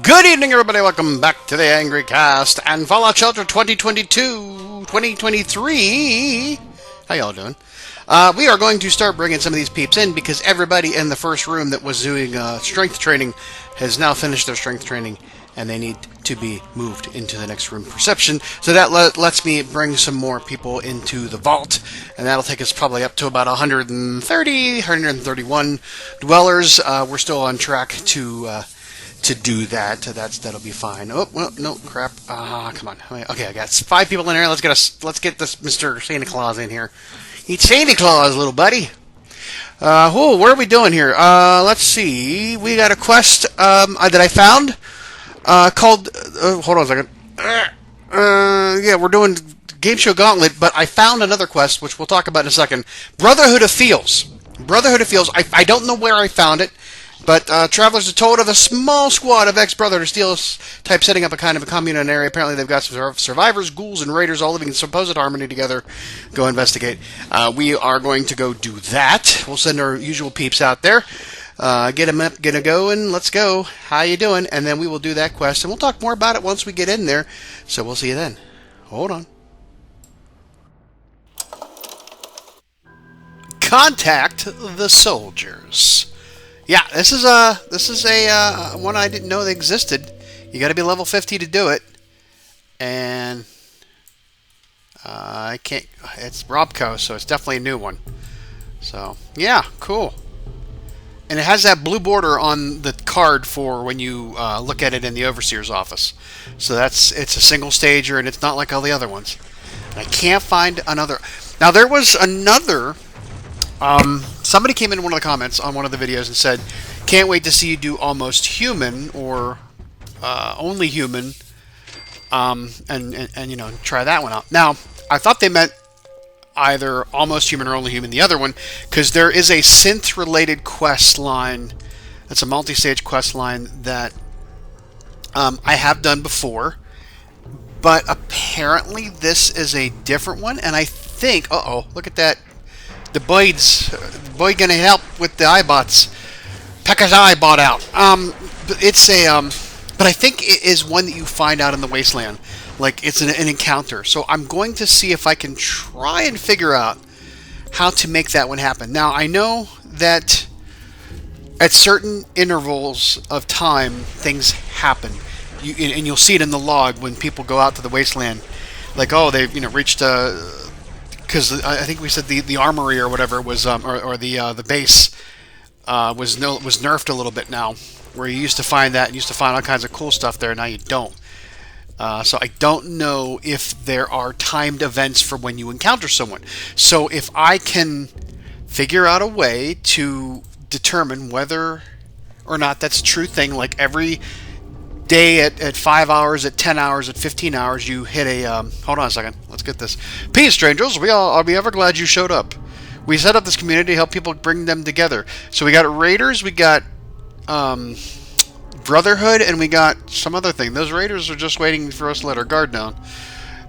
Good evening, everybody. Welcome back to the Angry Cast and Fallout Shelter 2022-2023. How y'all doing? We are going to start bringing some of these peeps in because everybody in the first room that was doing strength training has now finished their strength training and they need to be moved into the next room, Perception. So that lets me bring some more people into the vault, and that'll take us probably up to about 131 dwellers. We're still on track to do that. That'll be fine. Oh well, no crap. Come on. Okay, I got 5 people in here. Let's get this Mr. Santa Claus in here. Eat Santa Claus, little buddy. What are we doing here? Let's see. We got a quest that I found called. Hold on a second. Yeah, we're doing Game Show Gauntlet, but I found another quest which we'll talk about in a second. Brotherhood of Feels. Brotherhood of Feels. I don't know where I found it. But travelers are told of a small squad of ex-Brotherhood of Feels type setting up a kind of a commune in an area. Apparently they've got some survivors, ghouls, and raiders all living in supposed harmony together. Go investigate. We are going to go do that. We'll send our usual peeps out there. Get them up, get them going. Let's go. How you doing? And then we will do that quest. And we'll talk more about it once we get in there. So we'll see you then. Hold on. Contact the soldiers. Yeah, this is a one I didn't know they existed. You got to be level 50 to do it, and I can't. It's Robco, so it's definitely a new one. So yeah, cool. And it has that blue border on the card for when you look at it in the overseer's office. So it's a single stager, and it's not like all the other ones. And I can't find another. Now there was another. Somebody came in one of the comments on one of the videos and said, "Can't wait to see you do Almost Human or Only Human, and you know, try that one out." Now, I thought they meant either Almost Human or Only Human, the other one, because there is a synth-related quest line. That's a multi-stage quest line that I have done before, but apparently this is a different one, and I think, look at that. The boy gonna help with the iBots. Peck his iBot out. It's a but I think it is one that you find out in the wasteland. Like it's an encounter. So I'm going to see if I can try and figure out how to make that one happen. Now I know that at certain intervals of time things happen. And you'll see it in the log when people go out to the wasteland. Like they've reached because I think we said the armory or whatever was or the base was nerfed a little bit now, where you used to find that and used to find all kinds of cool stuff there. Now you don't. So I don't know if there are timed events for when you encounter someone. So if I can figure out a way to determine whether or not that's a true thing, like every day at 5 hours, at 10 hours, at 15 hours, you hit a hold on a second, let's get this. Peace, strangers. I'll be ever glad you showed up. We set up this community to help people bring them together. So we got raiders, we got Brotherhood, and we got some other thing. Those raiders are just waiting for us to let our guard down.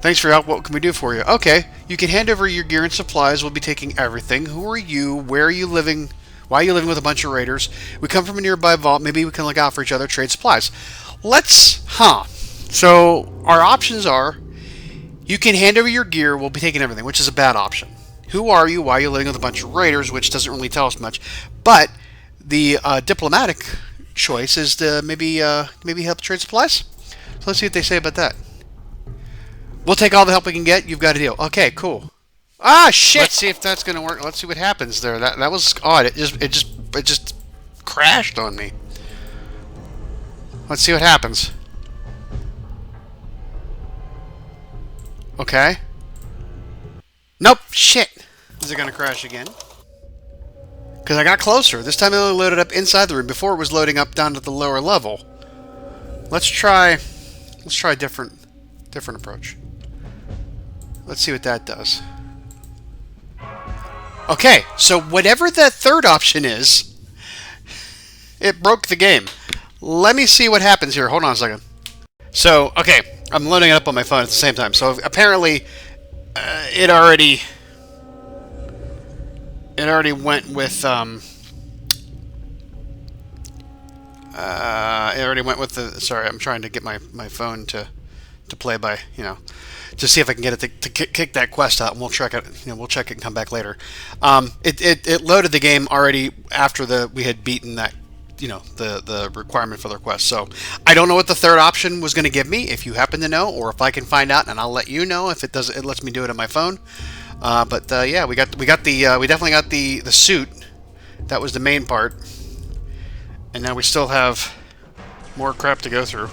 Thanks for your help. What can we do for you? Okay, you can hand over your gear and supplies. We'll be taking everything. Who are you? Where are you living? Why are you living with a bunch of raiders? We come from a nearby vault. Maybe we can look out for each other, trade supplies. So our options are, you can hand over your gear, we'll be taking everything, which is a bad option. Who are you? Why are you living with a bunch of raiders, which doesn't really tell us much. But the diplomatic choice is to maybe help trade supplies. So let's see what they say about that. We'll take all the help we can get. You've got a deal. Okay, cool. Ah, shit! Let's see if that's gonna work. Let's see what happens there. That was odd. It just crashed on me. Let's see what happens. Okay. Nope. Shit. Is it going to crash again? Because I got closer. This time it only loaded up inside the room. Before it was loading up down to the lower level. Let's try a different approach. Let's see what that does. Okay. So whatever that third option is, it broke the game. Let me see what happens here. Hold on a second. So, okay, I'm loading it up on my phone at the same time. So apparently, it already went with I already went with the. Sorry, I'm trying to get my phone to play by, to see if I can get it to kick that quest out, and we'll check it. We'll check it and come back later. It loaded the game already after we had beaten that, the requirement for the request. So I don't know what the third option was going to give me. If you happen to know, or if I can find out, and I'll let you know if it does. It lets me do it on my phone. But yeah, we definitely got the suit. That was the main part, and now we still have more crap to go through.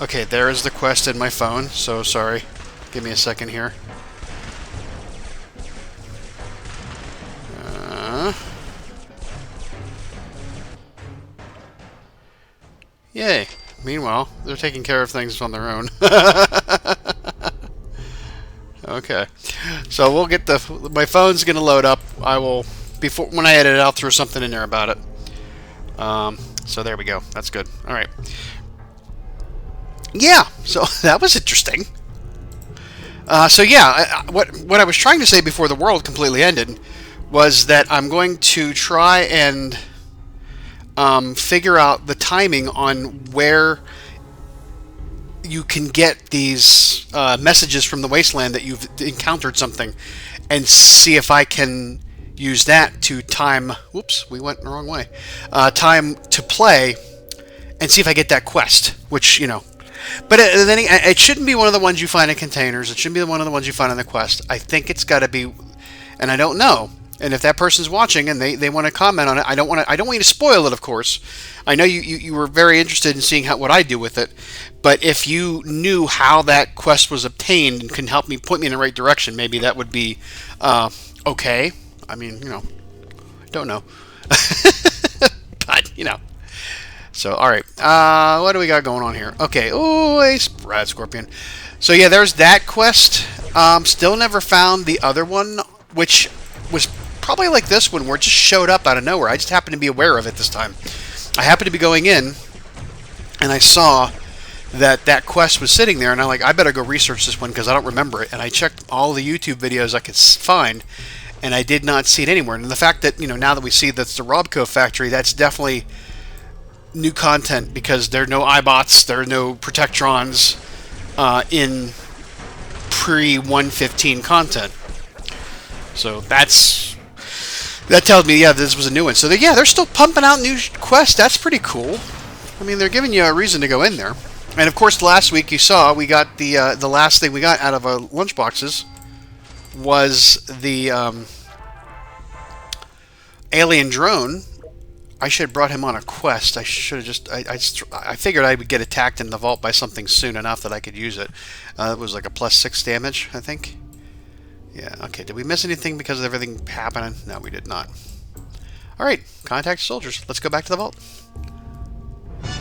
Okay, there is the quest in my phone. So sorry. Give me a second here. Yay. Meanwhile, they're taking care of things on their own. Okay. So we'll get my phone's going to load up. I will, when I edit it, I'll throw something in there about it. So there we go. That's good. All right. Yeah, so that was interesting. So yeah, what I was trying to say before the world completely ended was that I'm going to try and figure out the timing on where you can get these messages from the wasteland that you've encountered something, and see if I can use that to time. Whoops, we went the wrong way. Time to play, and see if I get that quest, which But then it shouldn't be one of the ones you find in containers. It shouldn't be one of the ones you find in the quest. I think it's got to be, and I don't know. And if that person's watching and they want to comment on it, I don't want you to spoil it, of course. I know you were very interested in seeing what I do with it, but if you knew how that quest was obtained and can help me point me in the right direction, maybe that would be okay. I mean, don't know, but So, all right, what do we got going on here? Okay, oh, a rad scorpion. So yeah, there's that quest. Still never found the other one, which was probably like this one, where it just showed up out of nowhere. I just happened to be aware of it this time. I happened to be going in, and I saw that quest was sitting there, and I'm like, I better go research this one because I don't remember it. And I checked all the YouTube videos I could find, and I did not see it anywhere. And the fact that now that we see that's the Robco factory, that's definitely new content, because there are no iBots, there are no Protectrons in pre-115 content. So that tells me, yeah, this was a new one. So they're still pumping out new quests. That's pretty cool. I mean, they're giving you a reason to go in there. And of course, last week you saw we got the last thing we got out of our lunchboxes was the alien drone. I should have brought him on a quest. I should have I figured I would get attacked in the vault by something soon enough that I could use it. It was like a +6 damage, I think. Yeah, okay. Did we miss anything because of everything happening? No, we did not. Alright, contact soldiers. Let's go back to the vault.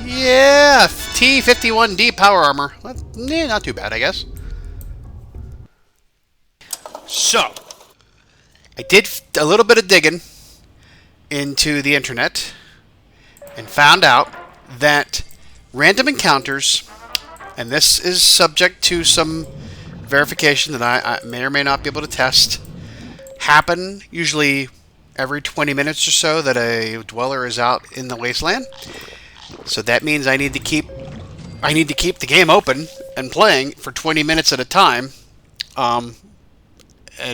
Yeah! T-51D power armor. Not too bad, I guess. So, I did a little bit of digging into the internet and found out that random encounters, and this is subject to some verification that I may or may not be able to test, happen usually every 20 minutes or so that a dweller is out in the wasteland. So that means I need to keep the game open and playing for 20 minutes at a time, and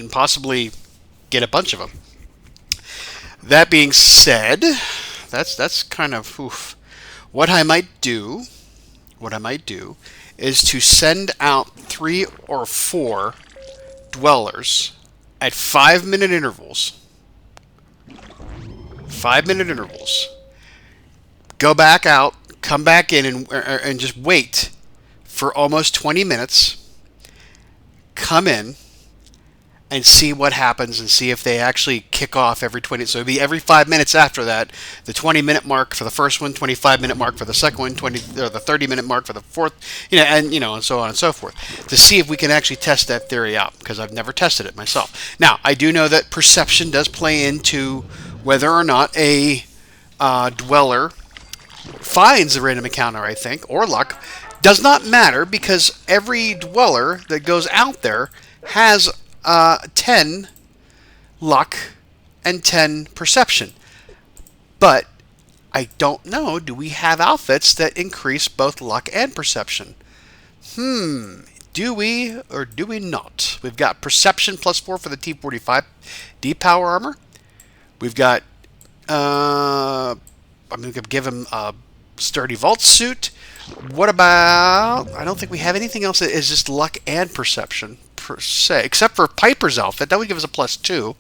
possibly get a bunch of them. That being said, that's kind of oof. What I might do is to send out 3 or 4 dwellers at 5-minute intervals. 5-minute intervals. Go back out, come back in, and just wait for almost 20 minutes. Come in and see what happens, and see if they actually kick off every 20. So it'd be every 5 minutes after that. The 20-minute mark for the first one, 25-minute mark for the second one, or the 30-minute mark for the fourth, and so on and so forth, to see if we can actually test that theory out, because I've never tested it myself. Now, I do know that perception does play into whether or not a dweller finds a random encounter, I think, or luck. Does not matter, because every dweller that goes out there has 10 luck and 10 perception. But I don't know. Do we have outfits that increase both luck and perception? Do we or do we not? We've got perception +4 for the T45 deep power armor. We've got, I'm going to give him a sturdy vault suit. What about, I don't think we have anything else that is just luck and perception per se, except for Piper's outfit. That would give us a +2.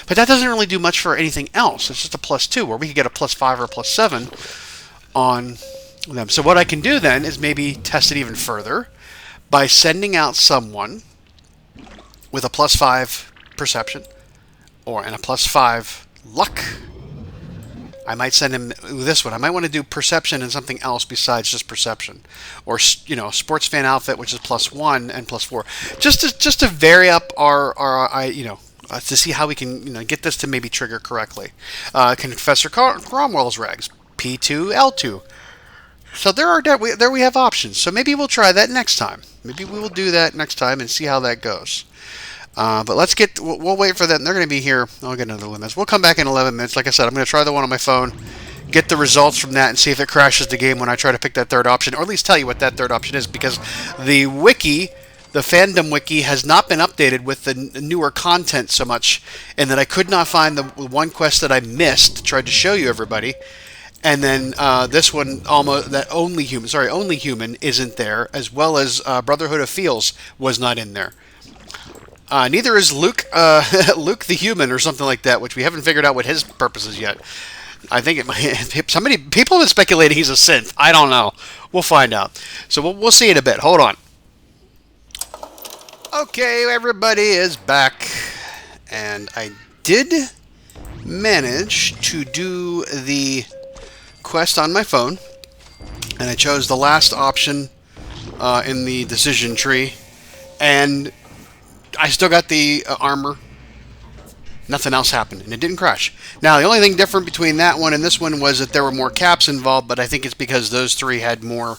But that doesn't really do much for anything else. It's just a +2, where we could get a +5 or a +7 on them. So what I can do then is maybe test it even further by sending out someone with a +5 perception and a +5 luck. I might send him this one. I might want to do perception and something else besides just perception, or sports fan outfit, which is +1 and +4, just to vary up our to see how we can get this to maybe trigger correctly. Confessor Cromwell's rags, P2 L2. So there we have options. So maybe we'll try that next time. Maybe we will do that next time and see how that goes. But we'll wait for that. They're going to be here. I'll get another limits. We'll come back in 11 minutes. Like I said, I'm going to try the one on my phone, get the results from that, and see if it crashes the game when I try to pick that third option, or at least tell you what that third option is, because the wiki, the fandom wiki, has not been updated with the newer content so much, and that I could not find the one quest that I missed, tried to show you everybody. And then this one, only human isn't there, as well as Brotherhood of Feels was not in there. Neither is Luke, Luke the Human, or something like that, which we haven't figured out what his purpose is yet. I think people have been speculating he's a synth. I don't know. We'll find out. So we'll see in a bit. Hold on. Okay, everybody is back, and I did manage to do the quest on my phone, and I chose the last option in the decision tree, and I still got the armor. Nothing else happened, and it didn't crash. Now, the only thing different between that one and this one was that there were more caps involved, but I think it's because those three had more.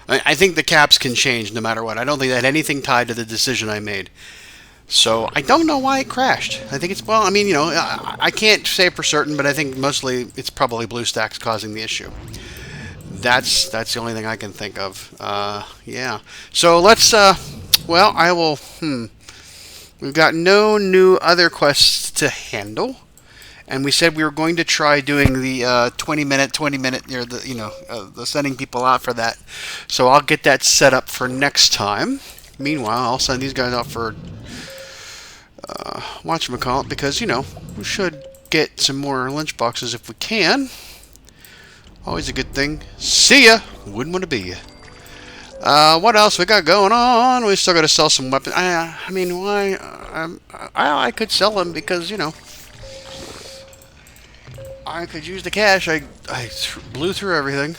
I think the caps can change no matter what. I don't think that had anything tied to the decision I made. So I don't know why it crashed. I think it's, well, I mean, I can't say for certain, but I think mostly it's probably BlueStacks causing the issue. That's the only thing I can think of. Yeah. So let's, well, I will, We've got no new other quests to handle. And we said we were going to try doing the 20-minute, the sending people out for that. So I'll get that set up for next time. Meanwhile, I'll send these guys out for whatchamacallit, because, we should get some more lunchboxes if we can. Always a good thing. See ya! Wouldn't want to be ya. What else we got going on? We still got to sell some weapons. I mean, why? I could sell them because, I could use the cash. I blew through everything.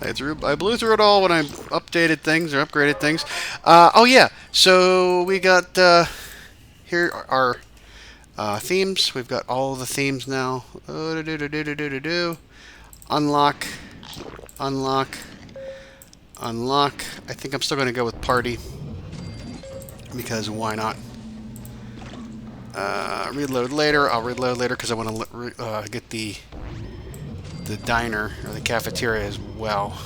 I blew through it all when I updated things or upgraded things. Oh yeah, so we got here are our themes. We've got all the themes now. Unlock, unlock, unlock. I think I'm still going to go with party, because why not? Reload later. I'll reload later because I want to get the diner or the cafeteria as well.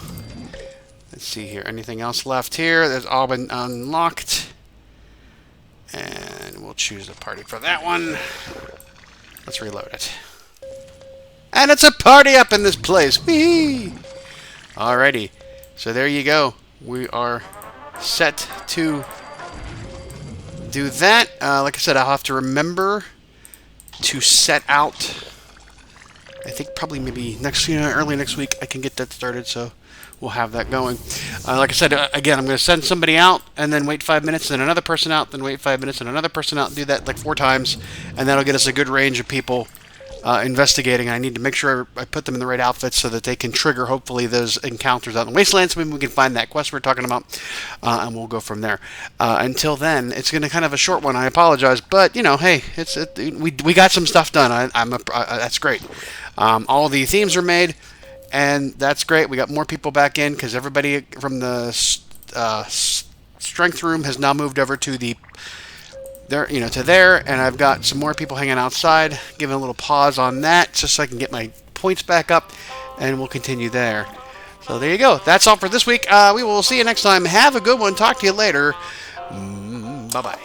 Let's see here. Anything else left here? That's all been unlocked. And we'll choose the party for that one. Let's reload it. And it's a party up in this place. Whee! Alrighty. So there you go. We are set to do that. Like I said, I'll have to remember to set out. I think probably maybe early next week I can get that started, so we'll have that going. Like I said, again, I'm going to send somebody out and then wait 5 minutes, then another person out, then wait 5 minutes, and another person out, and do that like 4 times, and that'll get us a good range of people investigating. I need to make sure I put them in the right outfits so that they can trigger, hopefully, those encounters out in the wasteland, so maybe we can find that quest we're talking about, and we'll go from there. Until then, it's going to kind of a short one. I apologize, but, hey, we got some stuff done. That's great. All the themes are made, and that's great. We got more people back in because everybody from the strength room has now moved over to the there, to there, and I've got some more people hanging outside. Giving a little pause on that just so I can get my points back up, and we'll continue there. So there you go. That's all for this week. We will see you next time. Have a good one. Talk to you later. Bye bye.